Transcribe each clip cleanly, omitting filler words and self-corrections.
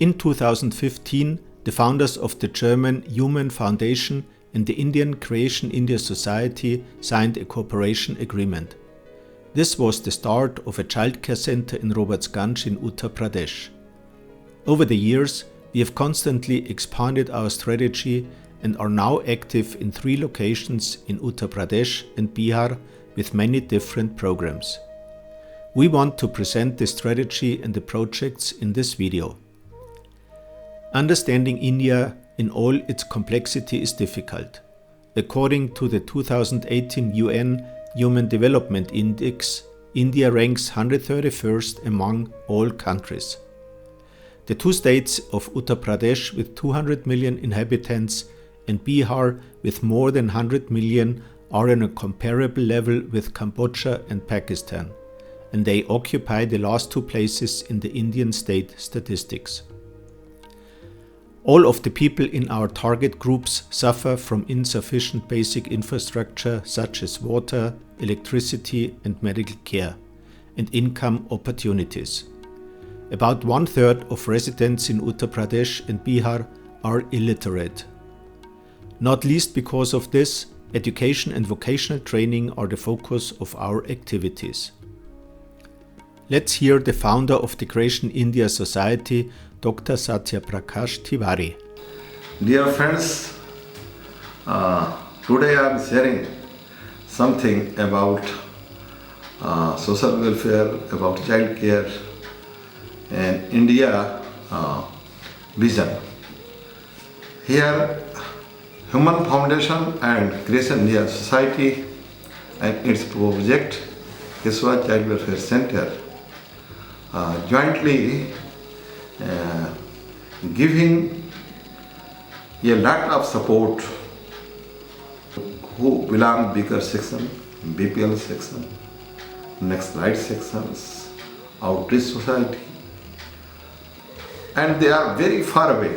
In 2015, the founders of the German Human Foundation and the Indian Creation India Society signed a cooperation agreement. This was the start of a childcare center in Robertsganj in Uttar Pradesh. Over the years, we have constantly expanded our strategy and are now active in 3 locations in Uttar Pradesh and Bihar with many different programs. We want to present the strategy and the projects in this video. Understanding India in all its complexity is difficult. According to the 2018 UN Human Development Index, India ranks 131st among all countries. The 2 states of Uttar Pradesh with 200 million inhabitants and Bihar with more than 100 million are on a comparable level with Cambodia and Pakistan, and they occupy the last 2 places in the Indian state statistics. All of the people in our target groups suffer from insufficient basic infrastructure such as water, electricity and medical care, and income opportunities. About 1/3 of residents in Uttar Pradesh and Bihar are illiterate. Not least because of this, education and vocational training are the focus of our activities. Let's hear the founder of the Creation India Society, Dr. Satya Prakash Tiwari. Dear friends, today I am sharing something about social welfare, about child care and India vision. Here, Human Foundation and Creation India Society and its project, Keshwa Child Welfare Center, jointly giving a lot of support who belong bigger section, BPL section, next light sections, outreach society, and they are very far away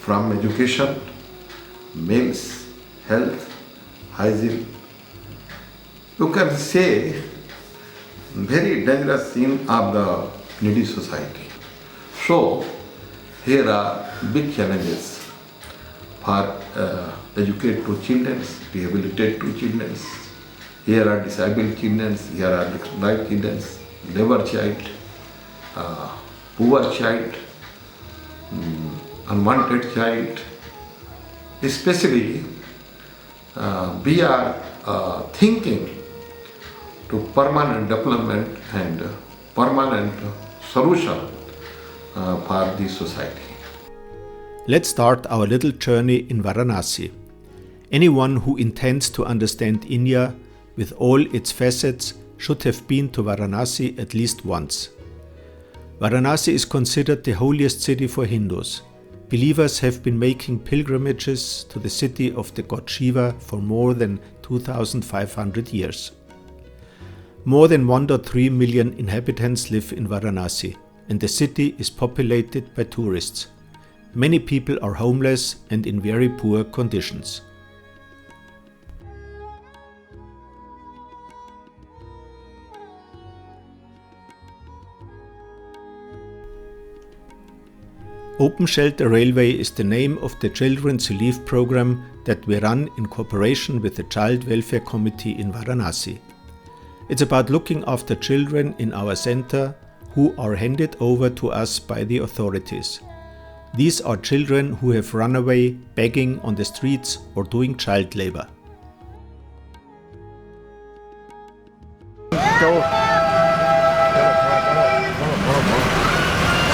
from education, meals, health, hygiene. You can say very dangerous scene of the needy society. So here are big challenges for educate 2 children, rehabilitate 2 children. Here are disabled children, here are blind children, labor child, poor child, unwanted child. Especially, we are thinking to permanent development and permanent solution for the society. Let's start our little journey in Varanasi. Anyone who intends to understand India with all its facets should have been to Varanasi at least once. Varanasi is considered the holiest city for Hindus. Believers have been making pilgrimages to the city of the god Shiva for more than 2,500 years. More than 1.3 million inhabitants live in Varanasi, and the city is populated by tourists. Many people are homeless and in very poor conditions. Open Shelter Railway is the name of the Children's Relief Program that we run in cooperation with the Child Welfare Committee in Varanasi. It's about looking after children in our center who are handed over to us by the authorities. These are children who have run away, begging on the streets or doing child labor. Go.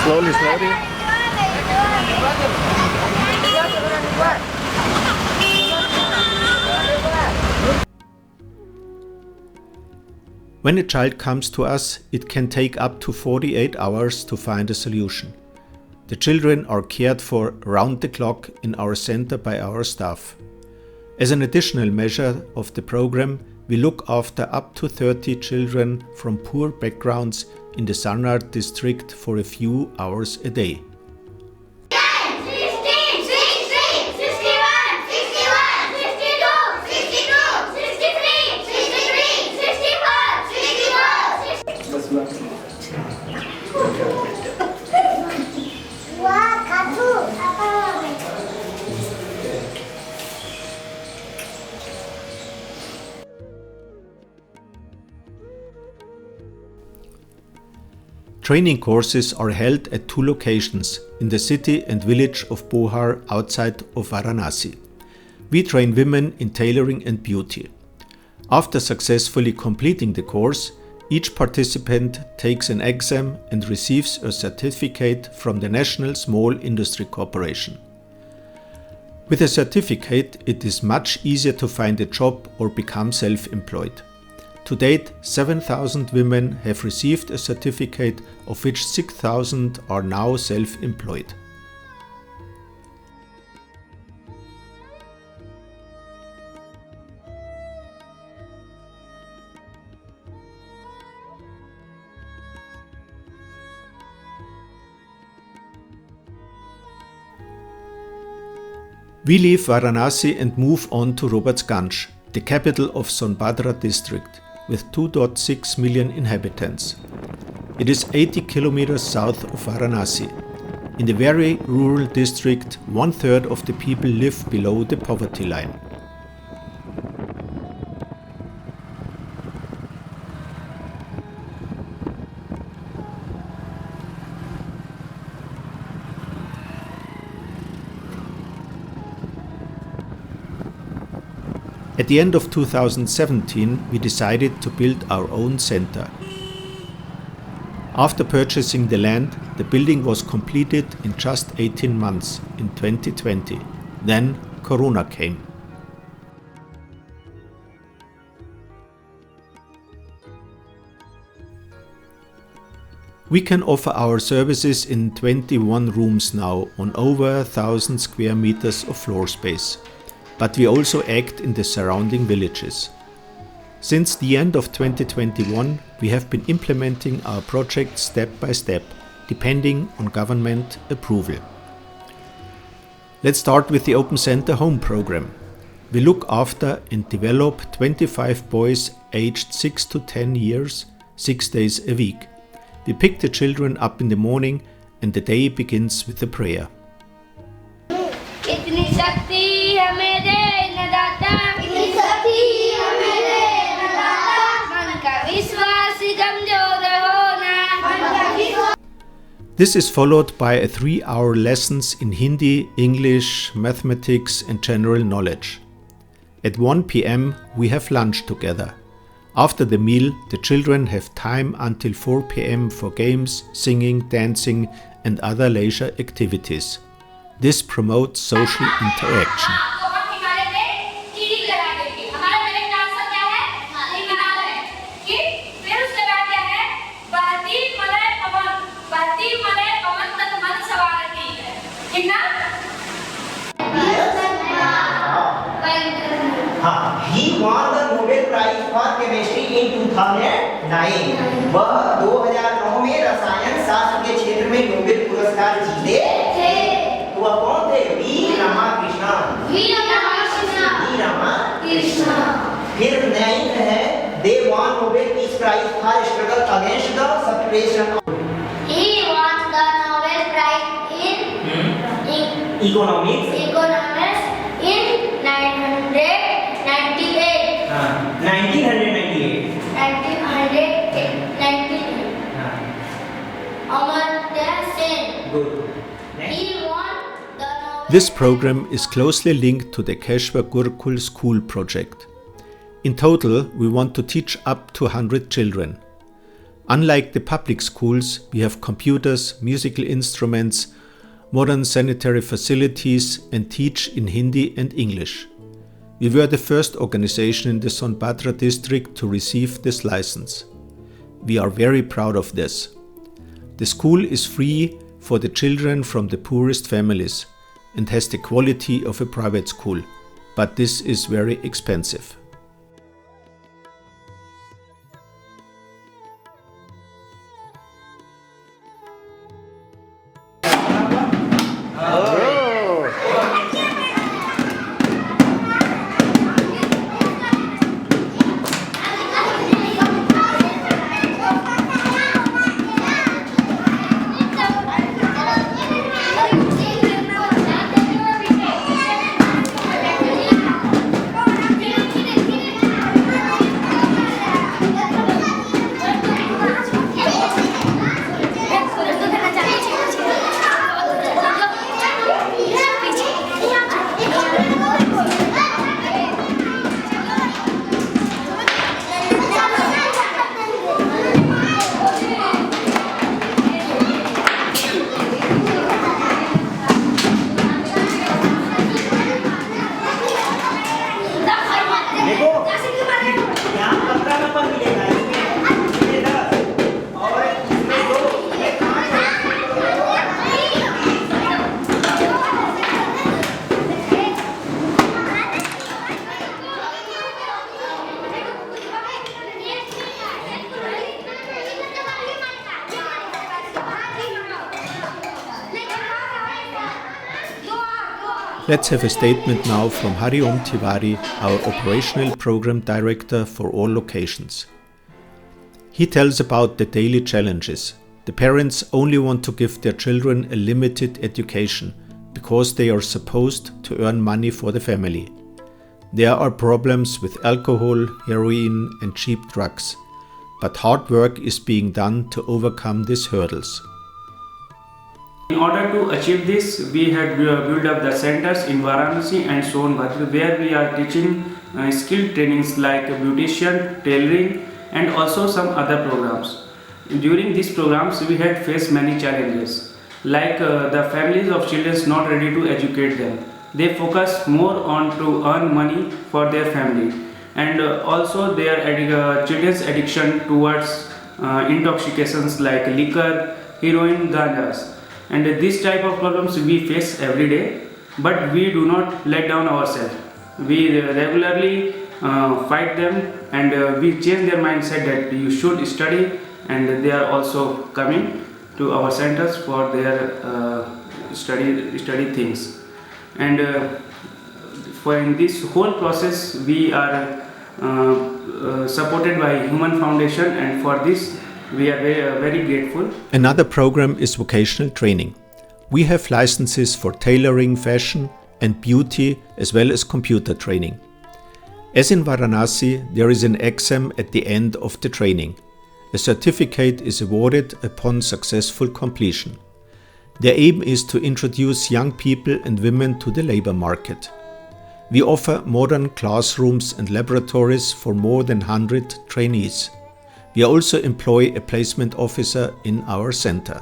Slowly, slowly. When a child comes to us, it can take up to 48 hours to find a solution. The children are cared for round the clock in our center by our staff. As an additional measure of the program, we look after up to 30 children from poor backgrounds in the Sarnar district for a few hours a day. Wow! training courses are held at 2 locations, in the city and village of Bohar outside of Varanasi. We train women in tailoring and beauty. After successfully completing the course, each participant takes an exam and receives a certificate from the National Small Industry Corporation. With a certificate, it is much easier to find a job or become self-employed. To date, 7,000 women have received a certificate, of which 6,000 are now self-employed. We leave Varanasi and move on to Robertsganj, the capital of Sonbhadra district, with 2.6 million inhabitants. It is 80 kilometers south of Varanasi. In the very rural district, 1/3 of the people live below the poverty line. At the end of 2017, we decided to build our own center. After purchasing the land, the building was completed in just 18 months in 2020. Then Corona came. We can offer our services in 21 rooms now on over 1,000 square meters of floor space. But we also act in the surrounding villages. Since the end of 2021, we have been implementing our project step by step, depending on government approval. Let's start with the Open Center Home program. We look after and develop 25 boys aged 6 to 10 years, 6 days a week. We pick the children up in the morning and the day begins with a prayer. इतनी शक्ति हमें दे न दाता, इतनी शक्ति हमें दे न दाता, मन का विश्वास कमजोर होना, मन का विश्वास. This is followed by a 3-hour lessons in Hindi, English, mathematics and general knowledge. At 1 p.m. we have lunch together. After the meal, the children have time until 4 p.m. for games, singing, dancing and other leisure activities. This promotes social interaction. He won the Nobel Prize for Chemistry in 2009. वह 2009 में रसायन शास्त्र के क्षेत्र में Nobel पुरस्कार जीते थे। वह कौन थे? वी रामाकृष्णन। फिर 9th है they won Nobel Peace Prize for struggle against the suppression of. He won the Nobel Prize in Economics in 1998. 1998. Amartya Sen. Good. He won the Nobel. This program is closely linked to the Keshwa Gurukul School project. In total, we want to teach up to 100 children. Unlike the public schools, we have computers, musical instruments, modern sanitary facilities and teach in Hindi and English. We were the first organization in the Sonbhadra district to receive this license. We are very proud of this. The school is free for the children from the poorest families and has the quality of a private school, but this is very expensive. Let's have a statement now from Hariom Tiwari, our Operational Program Director for all locations. He tells about the daily challenges. The parents only want to give their children a limited education because they are supposed to earn money for the family. There are problems with alcohol, heroin and cheap drugs, but hard work is being done to overcome these hurdles. In order to achieve this, we had built up the centers in Varanasi and Sonbhadra, where we are teaching skill trainings like beautician, tailoring and also some other programs. During these programs, we had faced many challenges, like the families of children not ready to educate them. They focus more on to earn money for their family, and also their children's addiction towards intoxications like liquor, heroin, ganjas. And this type of problems we face every day, but we do not let down ourselves. We regularly fight them, and we change their mindset that you should study, and they are also coming to our centers for their study things. And for in this whole process, we are supported by Human Foundation, and for this we are very grateful. Another program is vocational training. We have licenses for tailoring, fashion and beauty, as well as computer training. As in Varanasi, there is an exam at the end of the training. A certificate is awarded upon successful completion. Their aim is to introduce young people and women to the labor market. We offer modern classrooms and laboratories for more than 100 trainees. We also employ a placement officer in our center.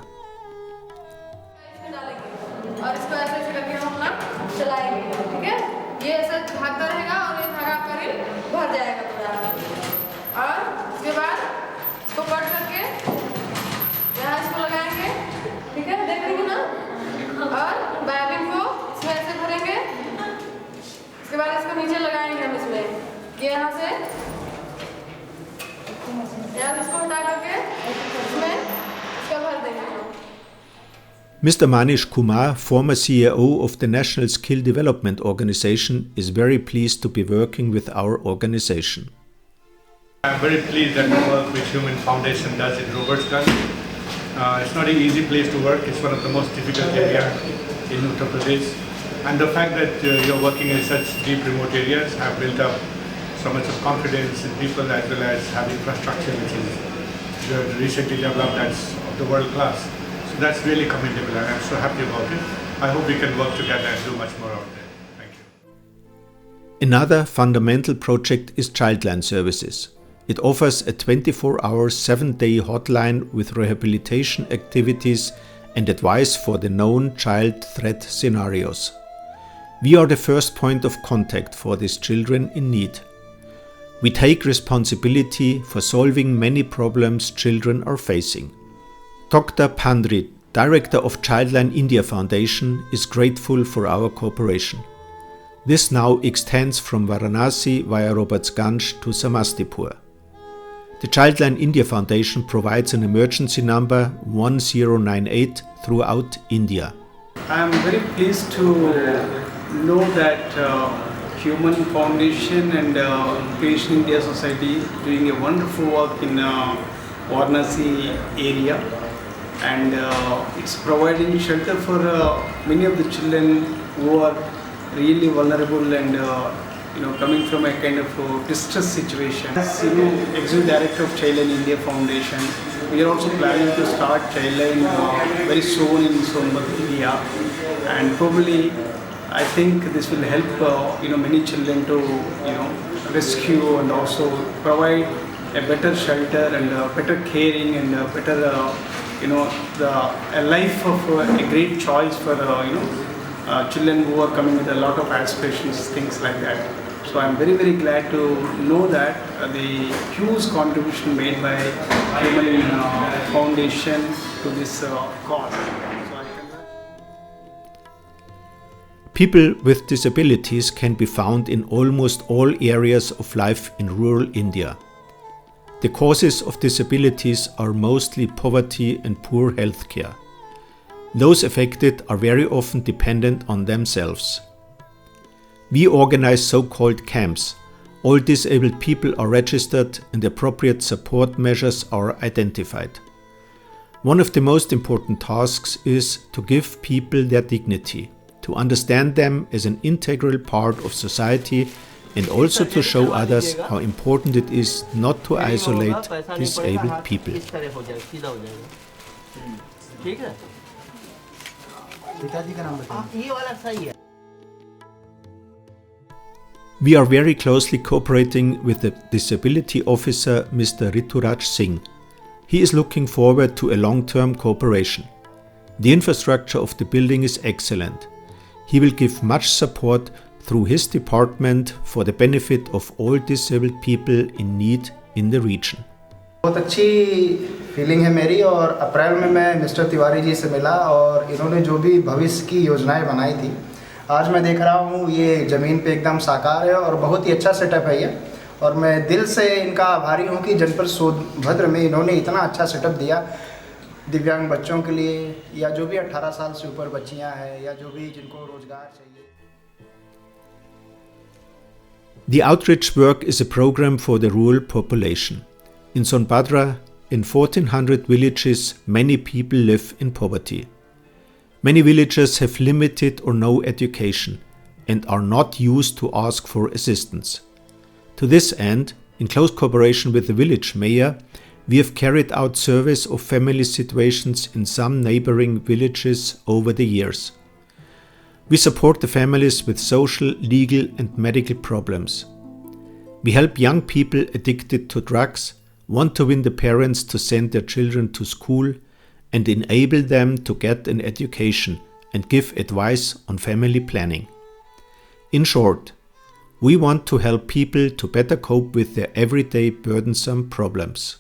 Mr. Manish Kumar, former CEO of the National Skill Development Organization, is very pleased to be working with our organization. I'm very pleased that the work which Human Foundation does in Robertsganj. It's not an easy place to work. It's one of the most difficult areas in Uttar Pradesh. And the fact that you're working in such deep remote areas have built up so much of confidence in people, as well as have infrastructure which is recently developed that's of the world class. So that's really commendable, and I'm so happy about it. I hope we can work together and do much more out there. Thank you. Another fundamental project is Childline Services. It offers a 24-hour, 7-day hotline with rehabilitation activities and advice for the known child threat scenarios. We are the first point of contact for these children in need. We take responsibility for solving many problems children are facing. Dr. Pandrit, Director of Childline India Foundation, is grateful for our cooperation. This now extends from Varanasi via Robertsganj to Samastipur. The Childline India Foundation provides an emergency number 1098 throughout India. I am very pleased to know that Human Foundation and Creation India Society doing a wonderful work in Varanasi area, and it's providing shelter for many of the children who are really vulnerable and coming from a kind of distress situation. As Executive Director of Childline India Foundation, we are also planning to start Childline very soon in Sonbhadra area, and probably I think this will help many children to rescue and also provide a better shelter and better caring and better a life of a great choice for children who are coming with a lot of aspirations, things like that. So I'm very, very glad to know that the huge contribution made by Human Foundation to this cause. People with disabilities can be found in almost all areas of life in rural India. The causes of disabilities are mostly poverty and poor health care. Those affected are very often dependent on themselves. We organize so-called camps. All disabled people are registered and appropriate support measures are identified. One of the most important tasks is to give people their dignity, to understand them as an integral part of society, and also to show others how important it is not to isolate disabled people. We are very closely cooperating with the Disability Officer Mr. Rituraj Singh. He is looking forward to a long-term cooperation. The infrastructure of the building is excellent. He will give much support through his department for the benefit of all disabled people in need in the region. बहुत अच्छी feeling है मेरी और अप्रैल में मैं mister Tiwari ji से मिला और इन्होंने जो भी भविष्य की योजनाएं बनाई थी आज मैं देख रहा हूँ ये ज़मीन पे एकदम साकार है और बहुत ही अच्छा सेटअप है ये और मैं दिल से इनका आभारी हूँ कि जनपद सोनभद्र में इन्होंने इतना अच्छा सेटअप दिया दिव्यांग बच्चों के लिए या जो भी 18 साल से ऊपर बच्चियाँ हैं या जो भी जिनको रोजगार चाहिए. The outreach work is a program for the rural population. In Sonbhadra, in 1400 villages, many people live in poverty. Many villagers have limited or no education and are not used to ask for assistance. To this end, in close cooperation with the village mayor, we have carried out surveys of family situations in some neighboring villages over the years. We support the families with social, legal and medical problems. We help young people addicted to drugs, want to win the parents to send their children to school, and enable them to get an education and give advice on family planning. In short, we want to help people to better cope with their everyday burdensome problems.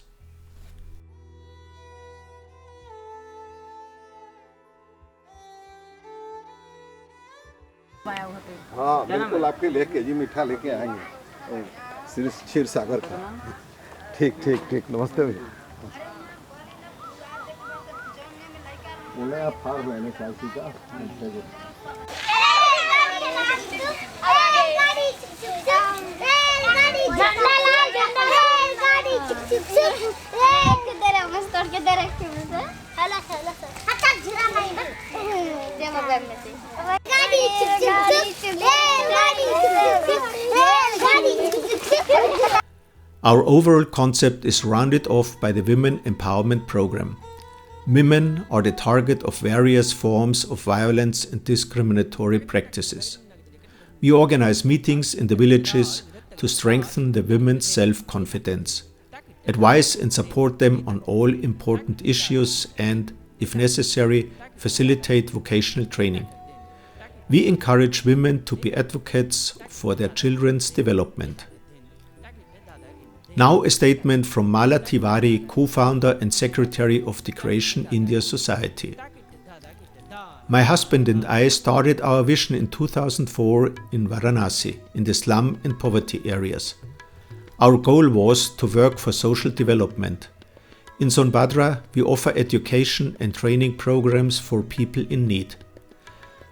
हाँ बिल्कुल आपके लेके जी मीठा लेके आएंगे क्षीर सागर का. ठीक ठीक ठीक. नमस्ते भैया. बोले आप फार मैंने सालसी का Our overall concept is rounded off by the Women Empowerment Program. Women are the target of various forms of violence and discriminatory practices. We organize meetings in the villages to strengthen the women's self-confidence, advise and support them on all important issues and, if necessary, facilitate vocational training. We encourage women to be advocates for their children's development. Now a statement from Mala Tiwari, co-founder and secretary of the Creation India Society. My husband and I started our vision in 2004 in Varanasi, in the slum and poverty areas. Our goal was to work for social development. In Sonbhadra, we offer education and training programs for people in need.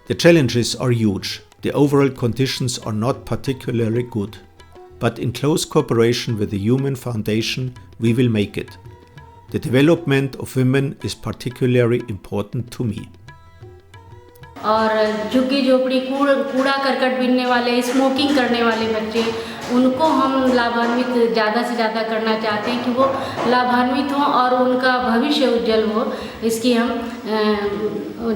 The challenges are huge. The overall conditions are not particularly good. But in close cooperation with the Human Foundation, we will make it. The development of women is particularly important to me. और झुग्गी झोपड़ी कूड़ा करकट बीनने वाले, smoking करने वाले बच्चे, उनको हम लाभान्वित ज़्यादा से ज़्यादा करना चाहते हैं कि वो लाभान्वित हों और उनका भविष्य उज्जवल हो. इसकी हम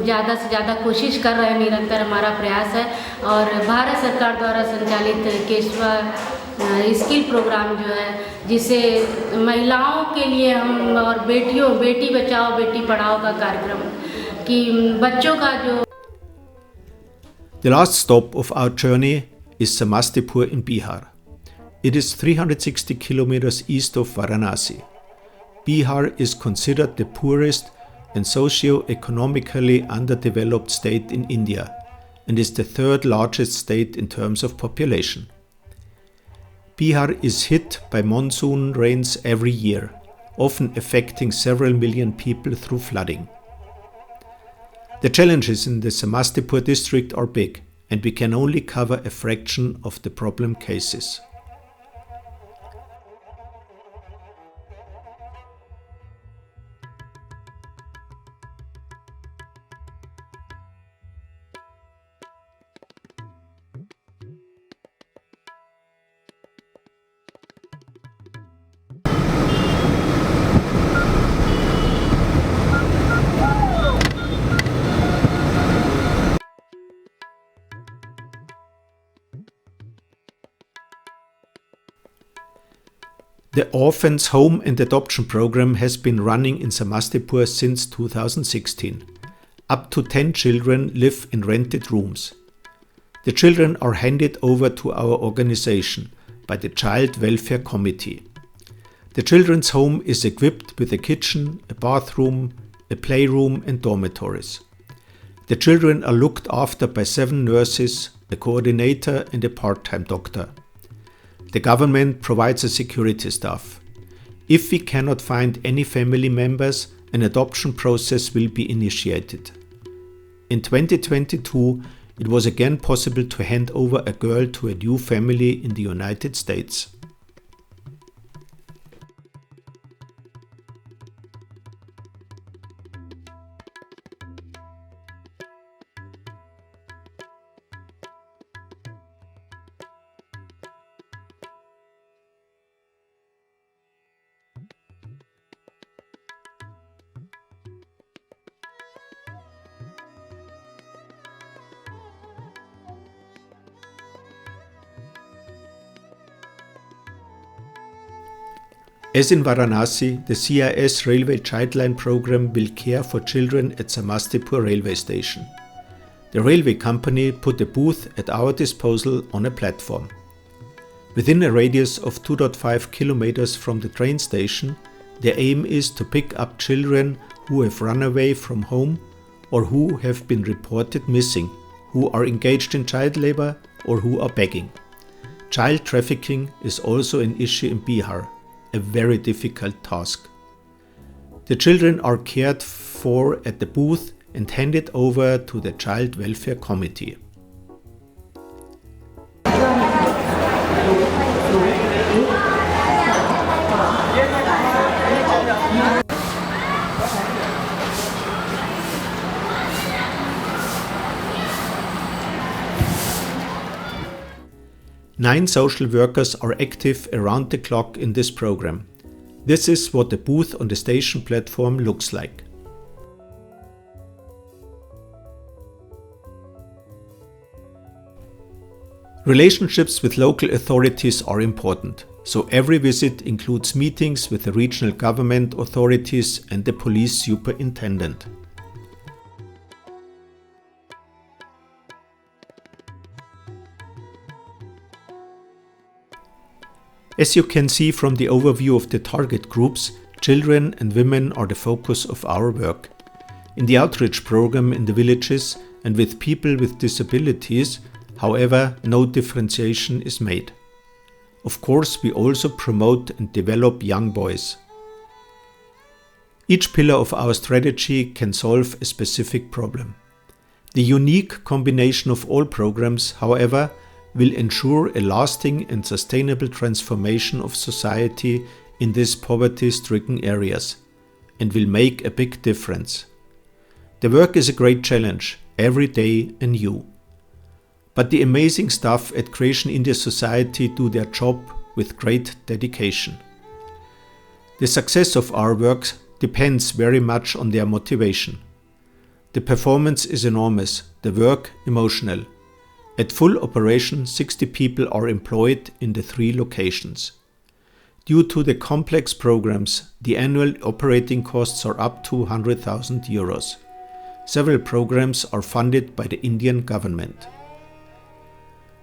ज़्यादा से ज़्यादा कोशिश कर रहे हैं. निरंतर हमारा प्रयास है और भारत सरकार द्वारा संचालित केशवा स्किल प्रोग्राम जो है, जिसे महिलाओं के लिए हम और बेटी बचाओ बेटी पढ़ाओ का कार्यक्रम कि बच्चों का जो. The last stop of our journey is Samastipur in Bihar. It is 360 kilometers east of Varanasi. Bihar is considered the poorest and socio-economically underdeveloped state in India and is the third largest state in terms of population. Bihar is hit by monsoon rains every year, often affecting several million people through flooding. The challenges in the Samastipur district are big, and we can only cover a fraction of the problem cases. The Orphans Home and Adoption Program has been running in Samastipur since 2016. Up to 10 children live in rented rooms. The children are handed over to our organization by the Child Welfare Committee. The children's home is equipped with a kitchen, a bathroom, a playroom and dormitories. The children are looked after by 7 nurses, a coordinator and a part-time doctor. The government provides a security staff. If we cannot find any family members, an adoption process will be initiated. In 2022, it was again possible to hand over a girl to a new family in the United States. As in Varanasi, the CIS Railway Childline Program will care for children at Samastipur railway station. The railway company put a booth at our disposal on a platform. Within a radius of 2.5 kilometers from the train station, the aim is to pick up children who have run away from home or who have been reported missing, who are engaged in child labor or who are begging. Child trafficking is also an issue in Bihar, a very difficult task. The children are cared for at the booth and handed over to the Child Welfare Committee. Nine social workers are active around the clock in this program. This is what the booth on the station platform looks like. Relationships with local authorities are important, so every visit includes meetings with the regional government authorities and the police superintendent. As you can see from the overview of the target groups, children and women are the focus of our work. In the outreach program in the villages and with people with disabilities, however, no differentiation is made. Of course, we also promote and develop young boys. Each pillar of our strategy can solve a specific problem. The unique combination of all programs, however, will ensure a lasting and sustainable transformation of society in these poverty-stricken areas and will make a big difference. The work is a great challenge, every day anew. But the amazing staff at Creation India Society do their job with great dedication. The success of our work depends very much on their motivation. The performance is enormous, the work emotional. At full operation, 60 people are employed in the 3 locations. Due to the complex programs, the annual operating costs are up to 100,000 euros. Several programs are funded by the Indian government.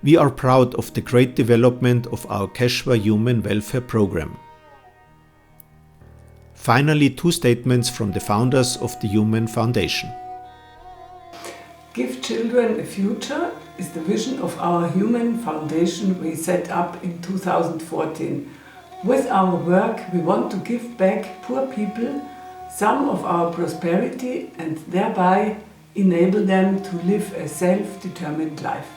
We are proud of the great development of our Keshwa Human Welfare Program. Finally, 2 statements from the founders of the Human Foundation. Give children a future is the vision of our Human Foundation we set up in 2014. With our work, we want to give back poor people some of our prosperity and thereby enable them to live a self-determined life.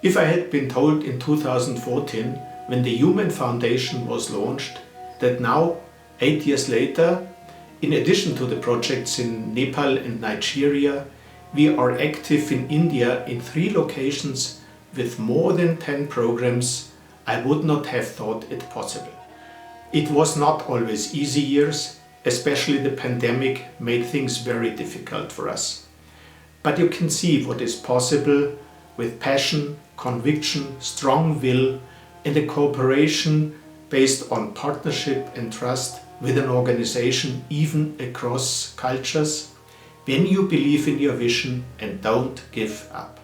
If I had been told in 2014, when the Human Foundation was launched, that now, 8 years later, in addition to the projects in Nepal and Nigeria, we are active in India in 3 locations with more than 10 programs, I would not have thought it possible. It was not always easy years, especially the pandemic made things very difficult for us. But you can see what is possible with passion, conviction, strong will, and a cooperation based on partnership and trust with an organization even across cultures, when you believe in your vision and don't give up.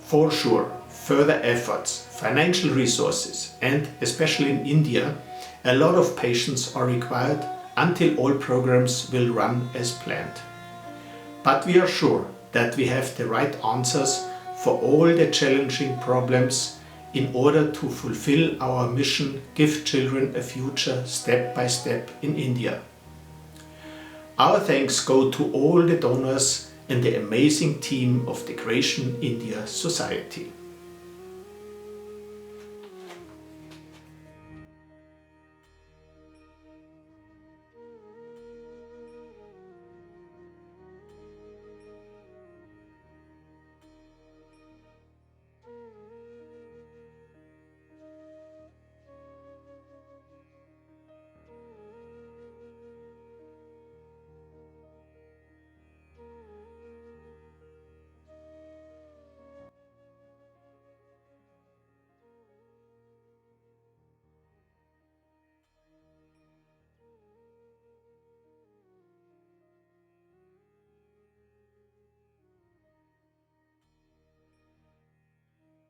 For sure, further efforts, financial resources, and especially in India, a lot of patience are required until all programs will run as planned. But we are sure that we have the right answers for all the challenging problems in order to fulfill our mission, give children a future step by step in India. Our thanks go to all the donors and the amazing team of the Creation India Society.